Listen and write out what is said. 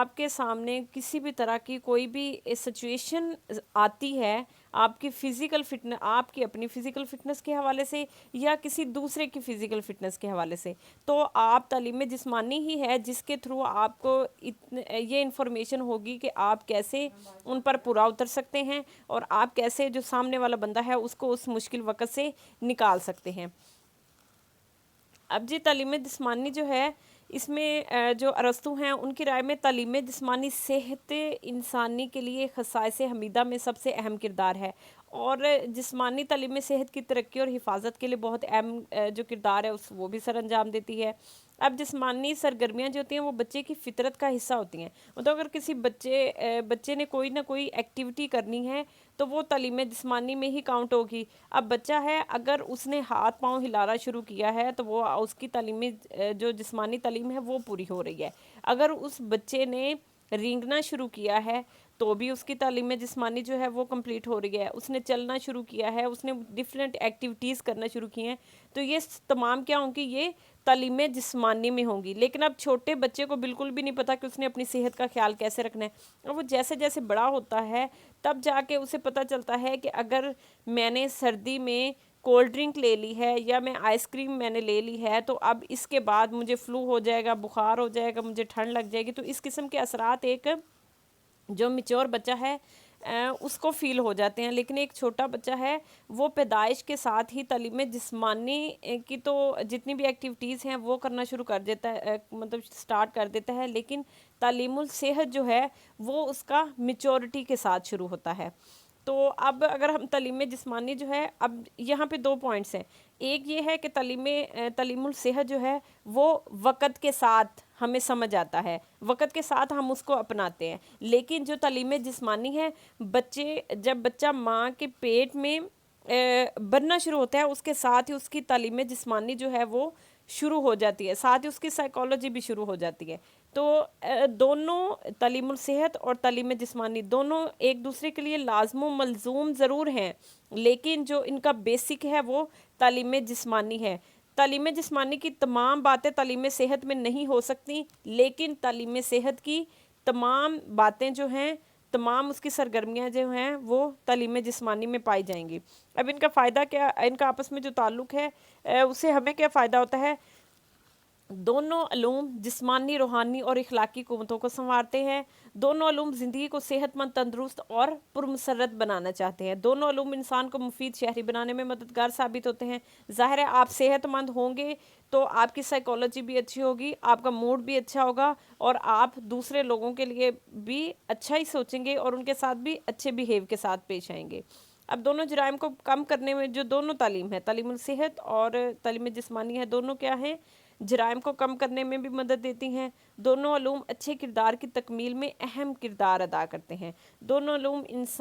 آپ کے سامنے کسی بھی طرح کی کوئی بھی سچویشن آتی ہے آپ کی فزیکل فٹنس، آپ کی اپنی فزیکل فٹنس کے حوالے سے یا کسی دوسرے کی فزیکل فٹنس کے حوالے سے، تو آپ تعلیم جسمانی ہی ہے جس کے تھرو آپ کو یہ انفارمیشن ہوگی کہ آپ کیسے ان پر پورا اتر سکتے ہیں اور آپ کیسے جو سامنے والا بندہ ہے اس کو اس مشکل وقت سے نکال سکتے ہیں۔ اب جی تعلیم جسمانی جو ہے اس میں جو ارسطو ہیں ان کی رائے میں تعلیم جسمانی صحت انسانی کے لیے خصائص حمیدہ میں سب سے اہم کردار ہے، اور جسمانی تعلیم صحت کی ترقی اور حفاظت کے لیے بہت اہم جو کردار ہے وہ بھی سر انجام دیتی ہے۔ اب جسمانی سرگرمیاں جو ہوتی ہیں وہ بچے کی فطرت کا حصہ ہوتی ہیں، مطلب اگر کسی بچے نے کوئی نہ کوئی ایکٹیویٹی کرنی ہے تو وہ تعلیم جسمانی میں ہی کاؤنٹ ہوگی۔ اب بچہ ہے اگر اس نے ہاتھ پاؤں ہلانا شروع کیا ہے تو وہ اس کی تعلیمی جو جسمانی تعلیم ہے وہ پوری ہو رہی ہے۔ اگر اس بچے نے رینگنا شروع کیا ہے تو بھی اس کی تعلیم جسمانی جو ہے وہ کمپلیٹ ہو رہی ہے۔ اس نے چلنا شروع کیا ہے، اس نے ڈیفرنٹ ایکٹیویٹیز کرنا شروع کی ہیں، تو یہ تمام کیا ہوں گی، یہ تعلیم جسمانی میں ہوں گی۔ لیکن اب چھوٹے بچے کو بالکل بھی نہیں پتہ کہ اس نے اپنی صحت کا خیال کیسے رکھنا ہے، اور وہ جیسے جیسے بڑا ہوتا ہے تب جا کے اسے پتہ چلتا ہے کہ اگر میں نے سردی میں کولڈ ڈرنک لے لی ہے یا میں آئس کریم میں نے لے لی ہے تو اب اس کے بعد مجھے فلو ہو جائے گا، بخار ہو جائے گا، مجھے ٹھنڈ لگ جائے گی۔ تو اس قسم کے اثرات ایک جو میچور بچہ ہے اس کو فیل ہو جاتے ہیں، لیکن ایک چھوٹا بچہ ہے وہ پیدائش کے ساتھ ہی تعلیم جسمانی کی تو جتنی بھی ایکٹیویٹیز ہیں وہ کرنا شروع کر دیتا ہے، مطلب سٹارٹ کر دیتا ہے، لیکن تعلیم الصحت جو ہے وہ اس کا میچورٹی کے ساتھ شروع ہوتا ہے۔ تو اب اگر ہم تعلیم جسمانی جو ہے، اب یہاں پہ دو پوائنٹس ہیں، ایک یہ ہے کہ تعلیم الصحت جو ہے وہ وقت کے ساتھ ہمیں سمجھ آتا ہے، وقت کے ساتھ ہم اس کو اپناتے ہیں، لیکن جو تعلیم جسمانی ہے جب بچہ ماں کے پیٹ میں بننا شروع ہوتا ہے اس کے ساتھ ہی اس کی تعلیم جسمانی جو ہے وہ شروع ہو جاتی ہے، ساتھ ہی اس کی سائیکالوجی بھی شروع ہو جاتی ہے۔ تو دونوں تعلیم الصحت اور تعلیم جسمانی دونوں ایک دوسرے کے لیے لازم و ملزوم ضرور ہیں، لیکن جو ان کا بیسک ہے وہ تعلیم جسمانی ہے۔ تعلیم جسمانی کی تمام باتیں تعلیم صحت میں نہیں ہو سکتی، لیکن تعلیم صحت کی تمام باتیں جو ہیں، تمام اس کی سرگرمیاں جو ہیں وہ تعلیم جسمانی میں پائی جائیں گی۔ اب ان کا فائدہ کیا، ان کا آپس میں جو تعلق ہے اسے ہمیں کیا فائدہ ہوتا ہے؟ دونوں علوم جسمانی، روحانی اور اخلاقی قوتوں کو سنوارتے ہیں۔ دونوں علوم زندگی کو صحت مند، تندرست اور پرمسرت بنانا چاہتے ہیں۔ دونوں علوم انسان کو مفید شہری بنانے میں مددگار ثابت ہوتے ہیں۔ ظاہر ہے آپ صحت مند ہوں گے تو آپ کی سائیکالوجی بھی اچھی ہوگی، آپ کا موڈ بھی اچھا ہوگا، اور آپ دوسرے لوگوں کے لیے بھی اچھا ہی سوچیں گے اور ان کے ساتھ بھی اچھے بیہیو کے ساتھ پیش آئیں گے۔ اب دونوں جرائم کو کم کرنے میں جو دونوں تعلیم ہے، تعلیم الصحت اور تعلیم جسمانی ہے، دونوں کیا ہیں؟ جرائم کو کم کرنے میں بھی مدد دیتی ہیں۔ دونوں علوم اچھے کردار کی تکمیل میں اہم کردار ادا کرتے ہیں۔ دونوں علوم انسان